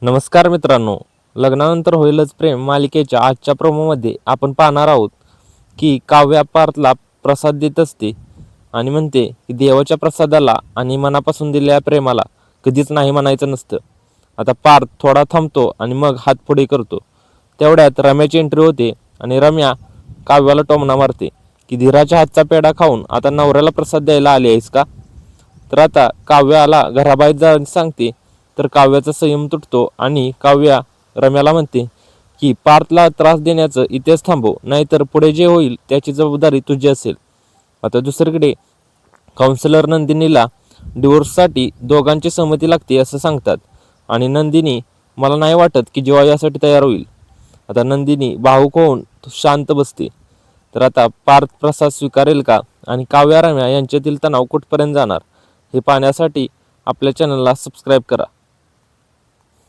नमस्कार मित्रांनो, लग्नानंतर होईलच प्रेम मालिकेच्या आजच्या प्रोमोमध्ये आपण पाहणार आहोत की काव्या पार्थला प्रसाद देत असते आणि म्हणते की देवाच्या प्रसादाला आणि मनापासून दिलेल्या प्रेमाला कधीच नाही म्हणायचं नसतं. आता पार्थ थोडा थांबतो आणि मग हात पुढे करतो. तेवढ्यात रम्याची एंट्री होते आणि रम्या काव्याला टोमणा मारते की धीराच्या हातचा पेढा खाऊन आता नवऱ्याला प्रसाद द्यायला आली आहेस का. तर आता काव्याला घराबाहेर जायला सांगते. तर काव्याचा संयम तुटतो आणि काव्या रम्याला म्हणते की पार्थला त्रास देण्याचं इथेच थांबव, नाहीतर पुढे जे होईल त्याची जबाबदारी तुझी असेल. आता दुसरीकडे काउन्सिलर नंदिनीला डिवोर्ससाठी दोघांची सहमती लागते असं सांगतात आणि नंदिनी मला नाही वाटत की जेव्हा यासाठी तयार होईल. आता नंदिनी भावुक होऊन शांत बसते. तर आता पार्थ प्रसाद स्वीकारेल का आणि काव्या रम्या यांच्यातील तणाव कुठपर्यंत जाणार हे पाहण्यासाठी आपल्या चॅनलला सबस्क्राईब करा.